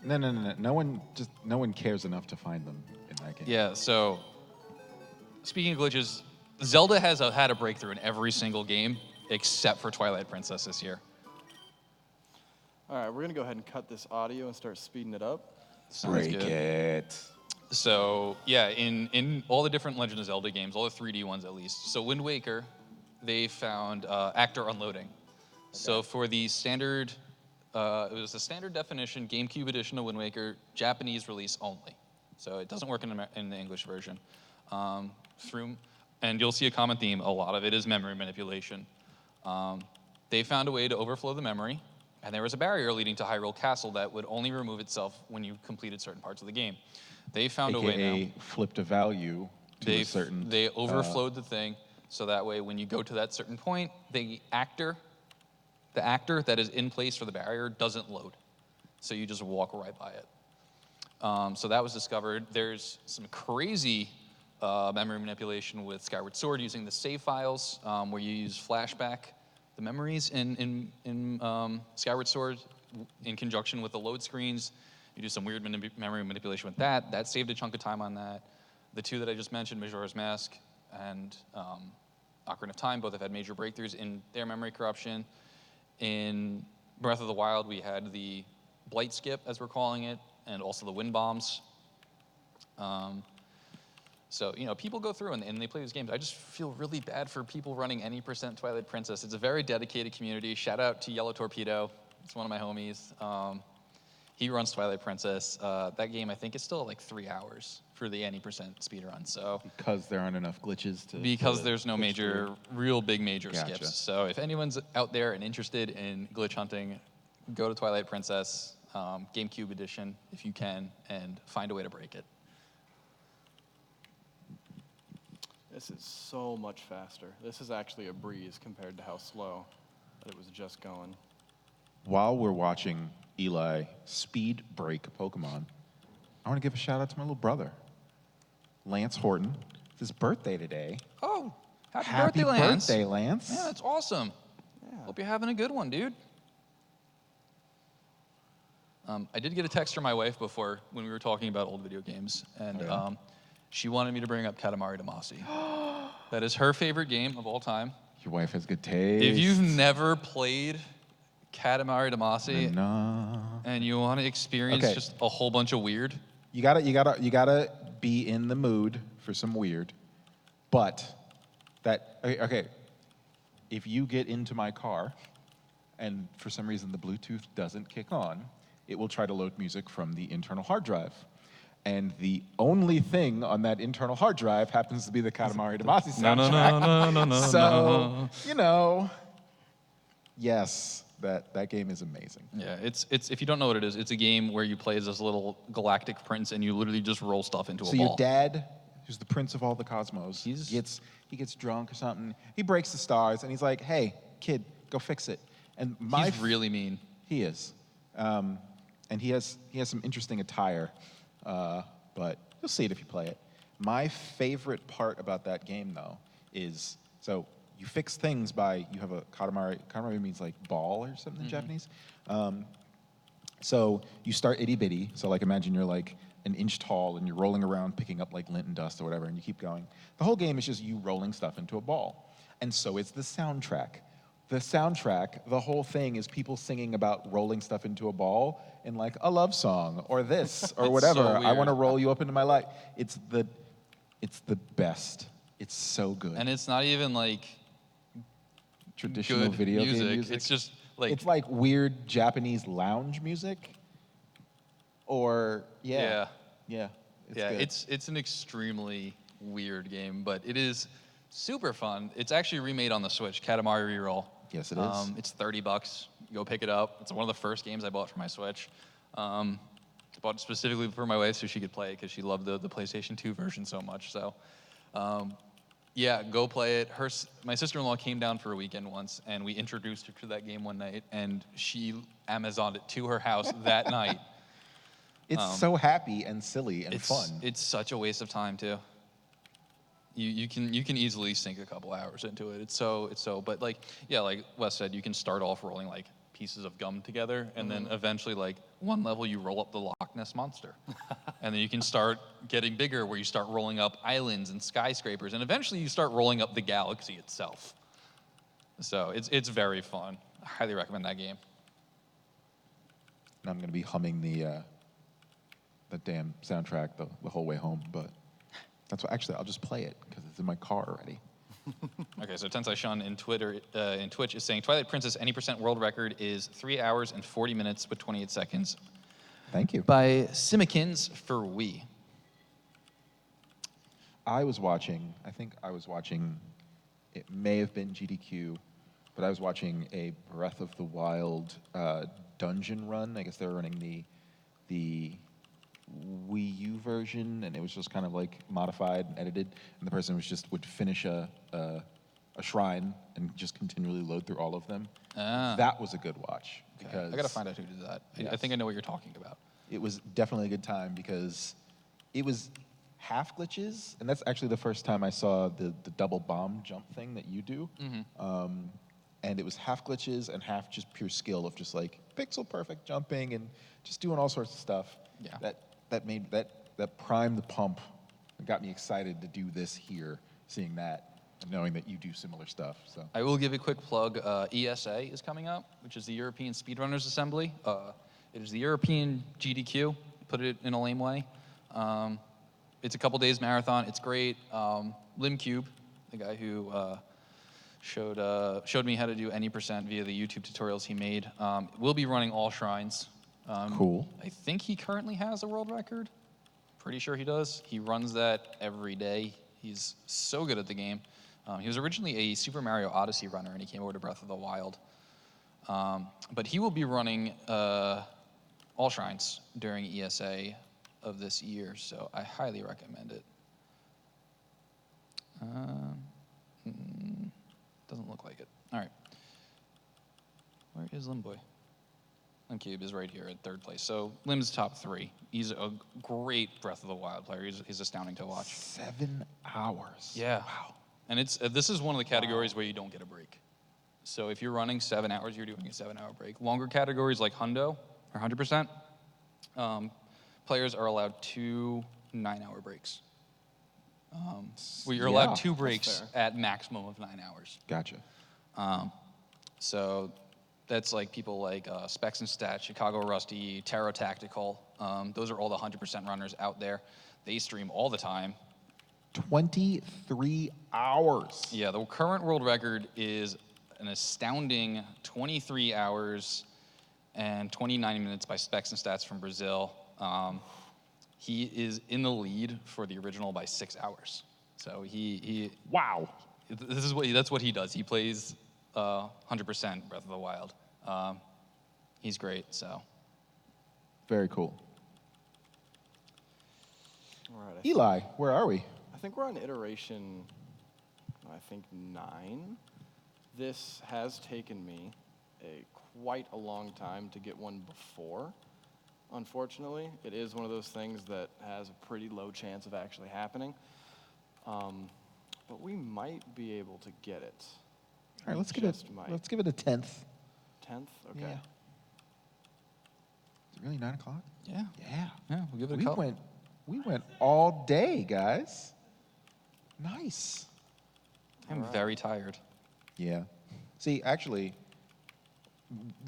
No one cares enough to find them in that game. Yeah, so speaking of glitches, Zelda has had a breakthrough in every single game except for Twilight Princess this year. All right, we're gonna go ahead and cut this audio and start speeding it up. Sounds Break good. it. So yeah, in all the different Legend of Zelda games, all the 3D ones at least. So Wind Waker, they found actor unloading. Okay. So for the standard, it was the standard definition GameCube edition of Wind Waker, Japanese release only. So it doesn't work in the English version. And you'll see a common theme. A lot of it is memory manipulation. They found a way to overflow the memory. And there was a barrier leading to Hyrule Castle that would only remove itself when you completed certain parts of the game. They found a way now. AKA flipped a value to a certain... They overflowed the thing, so that way when you go to that certain point, the actor that is in place for the barrier doesn't load. So you just walk right by it. So that was discovered. There's some crazy memory manipulation with Skyward Sword using the save files, where you use flashback the memories in Skyward Sword in conjunction with the load screens. You do some weird memory manipulation with that. That saved a chunk of time on that. The two that I just mentioned, Majora's Mask and Ocarina of Time, both have had major breakthroughs in their memory corruption. In Breath of the Wild, we had the Blight Skip, as we're calling it, and also the Wind Bombs. So, people go through and they play these games. I just feel really bad for people running any % Twilight Princess. It's a very dedicated community. Shout out to Yellow Torpedo. It's one of my homies. He runs Twilight Princess. That game, I think, is still like 3 hours for the any % speedrun. So Because there aren't enough glitches to... Because there's no real big major Gotcha. skips. So if anyone's out there and interested in glitch hunting, go to Twilight Princess, GameCube edition, if you can, and find a way to break it. This is so much faster. This is actually a breeze compared to how slow that it was just going. While we're watching Eli speed break Pokemon, I want to give a shout out to my little brother, Lance Horton. It's his birthday today. Oh, happy Happy birthday, Lance. birthday, Lance. Yeah, that's awesome. Yeah. Hope you're having a good one, dude. I did get a text from my wife before when we were talking about old video games, and she wanted me to bring up Katamari Damacy. That is her favorite game of all time. Your wife has good taste. If you've never played Katamari Damacy No. and you want to experience Okay. just a whole bunch of weird, You gotta be in the mood for some weird, but okay. If you get into my car, and for some reason the Bluetooth doesn't kick on, it will try to load music from the internal hard drive, and the only thing on that internal hard drive happens to be the Katamari Damacy soundtrack. So yes, that game is amazing. yeah, it's if you don't know what it is, it's a game where you play as this little galactic prince and you literally just roll stuff into a So ball. your dad, who's the prince of all the cosmos, he gets drunk or something. He breaks the stars, and he's like, "Hey, kid, go fix it." And He's really mean. he is, and he has some interesting attire, but you'll see it if you play it. My favorite part about that game, though, is so you fix things by you have a Katamari. Katamari means like ball or something in Japanese. So you start itty bitty. So like imagine you're like an inch tall and you're rolling around picking up like lint and dust or whatever, and you keep going. The whole game is just you rolling stuff into a ball. And so is the soundtrack. The soundtrack, the whole thing is people singing about rolling stuff into a ball in like a love song or this or whatever. so I weird. want to roll you up into my life. It's the best. It's so good. And it's not even like Traditional good video game music. It's just like It's like weird Japanese lounge music. Or yeah. It's good. it's an extremely weird game, but it is super fun. It's actually remade on the Switch, Katamari Reroll. Yes, it is. It's $30. Go pick it up. It's one of the first games I bought for my Switch. I bought it specifically for my wife so she could play it because she loved the PlayStation 2 version so much. So, Yeah, go play it. My sister-in-law came down for a weekend once, and we introduced her to that game one night, and she Amazoned it to her house that night. It's so happy and silly and fun. It's such a waste of time too. You can easily sink a couple hours into it. It's so. But like Wes said, you can start off rolling like pieces of gum together, and then eventually like one level you roll up the Loch Ness monster, and then you can start getting bigger where you start rolling up islands and skyscrapers, and eventually you start rolling up the galaxy itself. So it's very fun. I highly recommend that game. And I'm gonna be humming the damn soundtrack the whole way home, but that's what, actually I'll just play it because it's in my car already. Okay, so Tensai Shun in Twitch is saying Twilight Princess any % world record is 3 hours and 40 minutes with 28 seconds. Thank you. By Simikins for Wii. I think I was watching, it may have been GDQ, but I was watching a Breath of the Wild dungeon run. I guess they were running the Wii U version, and it was just kind of like modified and edited, and the person would finish a shrine and just continually load through all of them. That was a good watch. Okay. Because I gotta find out who did that. I think I know what you're talking about. it was definitely a good time because it was half glitches, and that's actually the first time I saw the double bomb jump thing that you do. And it was half glitches and half just pure skill of just like pixel perfect jumping and just doing all sorts of stuff. Yeah. That primed the pump and got me excited to do this here, seeing that and knowing that you do similar stuff. So I will give a quick plug. ESA is coming up, which is the European Speedrunners Assembly. It is the European GDQ, put it in a lame way. It's a couple days marathon. It's great. Limcube, the guy who showed me how to do any % via the YouTube tutorials he made, will be running all shrines. cool. I think he currently has a world record. Pretty sure he does. He runs that every day. He's so good at the game. He was originally a Super Mario Odyssey runner, and he came over to Breath of the Wild. But he will be running all shrines during ESA of this year, so I highly recommend it. Doesn't look like it. All right. Where is Limboy? Limcube is right here at third place. So Lim's top 3. He's a great Breath of the Wild player. He's astounding to watch. 7 hours. Yeah. Wow. And this is one of the categories where you don't get a break. So if you're running 7 hours, you're doing a 7-hour break. Longer categories like Hundo or 100%, players are allowed 2 9-hour breaks. Where you're allowed 2 breaks at maximum of 9 hours. Gotcha. So that's like people like Specs and Stats, Chicago Rusty, Terra Tactical. Those are all the 100% runners out there. They stream all the time. 23 hours. Yeah, the current world record is an astounding 23 hours and 29 minutes by Specs and Stats from Brazil. He is in the lead for the original by 6 hours. So he Wow. that's what he does. He plays 100% Breath of the Wild. He's great. So Very cool. All right. Eli, where are we? I think we're on iteration, 9. This has taken me quite a long time to get one before. Unfortunately, it is one of those things that has a pretty low chance of actually happening. But we might be able to get it. All right, let's give it a 10th. 10th? Okay. Yeah. Is it really 9 o'clock? yeah, Yeah. we'll give it a couple. We went all day, guys. Nice. I'm very tired. Yeah. See, actually,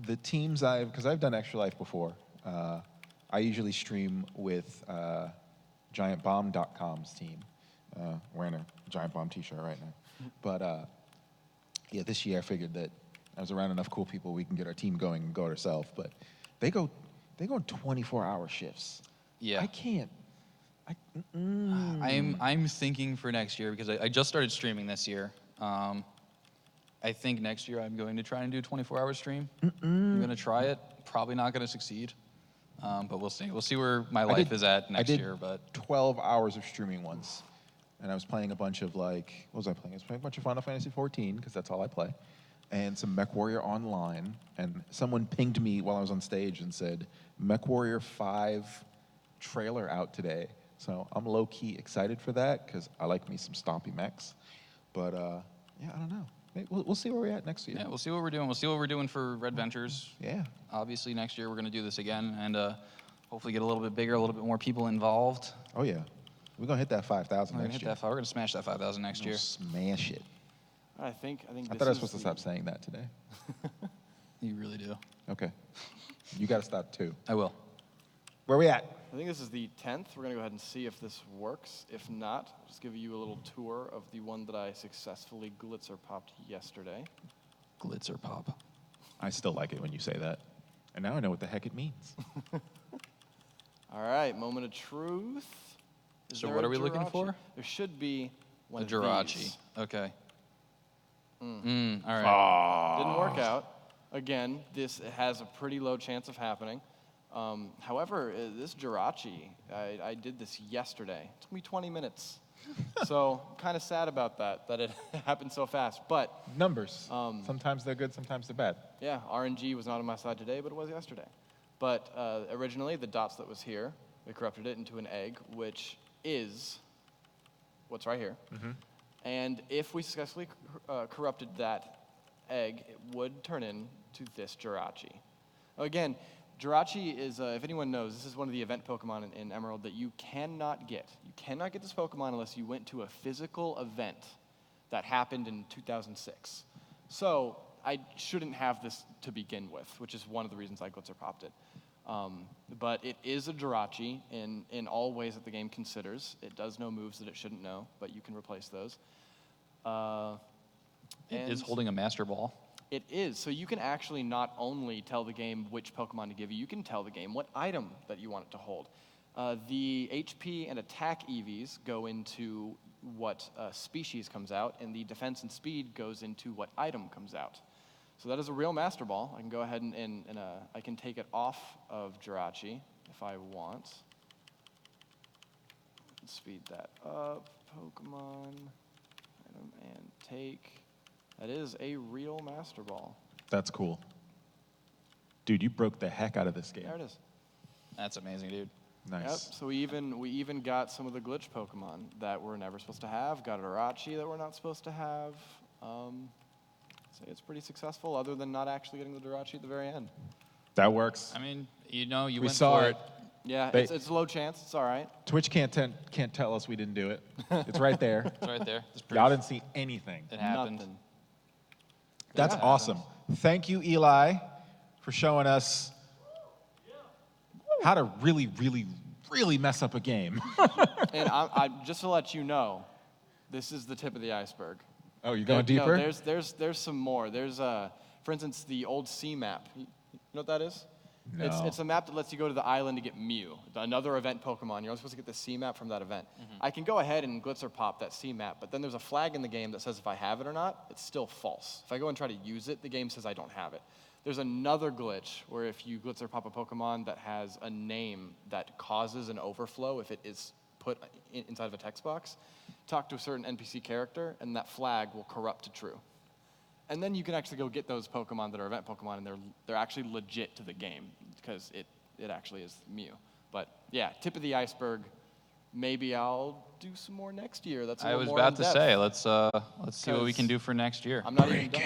the teams because I've done Extra Life before. I usually stream with GiantBomb.com's team. Wearing a Giant Bomb t-shirt right now. But yeah, this year I figured that I was around enough cool people we can get our team going and go it ourselves. But they go in 24-hour shifts. Yeah. I can't. I'm thinking for next year because I just started streaming this year. I think next year I'm going to try and do a 24-hour stream. I'm going to try it. Probably not going to succeed, but we'll see. We'll see where my life is at next year. But 12 hours of streaming once, and I was playing a bunch of what was I playing? I was playing a bunch of Final Fantasy 14 because that's all I play, and some MechWarrior Online. And someone pinged me while I was on stage and said, MechWarrior 5 trailer out today. So I'm low key excited for that because I like me some stompy mechs. But yeah, I don't know. Maybe we'll see where we're at next year. Yeah, we'll see what we're doing. We'll see what we're doing for Red Ventures. Yeah. Obviously, next year we're going to do this again and hopefully get a little bit bigger, a little bit more people involved. Oh yeah. We're gonna hit that 5,000 We're next going year. We're going to smash that 5,000 next year. Smash it. I think. I thought I was supposed to stop saying that today. You really do. Okay. You got to stop too. I will. Where we at? I think this is the 10th. We're going to go ahead and see if this works. If not, I'll just give you a little tour of the one that I successfully glitzer popped yesterday. Glitzer pop. I still like it when you say that. And now I know what the heck it means. All right, moment of truth. Is So there what a are we looking Jirachi? for? There should be one A of Jirachi. these. Okay. All right. Didn't work out. Again, this has a pretty low chance of happening. However, this Jirachi, I did this yesterday. It took me 20 minutes. So I'm kind of sad about that it happened so fast. But Numbers. Sometimes they're good, sometimes they're bad. yeah, RNG was not on my side today, but it was yesterday. But originally, the dots that was here, we corrupted it into an egg, which is what's right here. And if we successfully corrupted that egg, it would turn into this Jirachi. Again, Jirachi is, if anyone knows, this is one of the event Pokemon in Emerald that you cannot get. You cannot get this Pokemon unless you went to a physical event that happened in 2006. So I shouldn't have this to begin with, which is one of the reasons I glitzer popped it. But it is a Jirachi in all ways that the game considers. It does know moves that it shouldn't know, but you can replace those. It is holding a Master Ball. It is. So you can actually not only tell the game which Pokemon to give you, you can tell the game what item that you want it to hold. The HP and attack EVs go into what species comes out, and the defense and speed goes into what item comes out. So that is a real Master Ball. I can go ahead and I can take it off of Jirachi if I want. Speed that up. Pokemon, item, and take. That is a real Master Ball. That's cool. Dude, you broke the heck out of this game. There it is. That's amazing, dude. Nice. Yep. So we even got some of the glitch Pokemon that we're never supposed to have. Got a Jirachi that we're not supposed to have. So it's pretty successful, other than not actually getting the Jirachi at the very end. That works. I mean, you We went saw for it. Yeah, They- it's a low chance. It's all right. Twitch can't tell us we didn't do it. It's right there. It's right there. It's proof. Y'all didn't see anything. It happened. Nothing. That's Yeah. awesome. Thank you, Eli, for showing us how to really, really, really mess up a game. And I just to let you know, this is the tip of the iceberg. Oh, you're going No, deeper? there's some more. There's for instance, the old sea map. You know what that is? No. It's a map that lets you go to the island to get Mew, another event Pokemon. You're only supposed to get the sea map from that event. I can go ahead and glitzer pop that sea map, but then there's a flag in the game that says if I have it or not, it's still false. If I go and try to use it, the game says I don't have it. There's another glitch where if you glitzer pop a Pokemon that has a name that causes an overflow if it is put inside of a text box, talk to a certain NPC character, and that flag will corrupt to true. And then you can actually go get those Pokemon that are event Pokemon, and they're actually legit to the game because it actually is Mew. But yeah, tip of the iceberg. Maybe I'll do some more next year. That's a I little was more about to in-depth. say, let's see what we can Because do for next year. I'm not even done.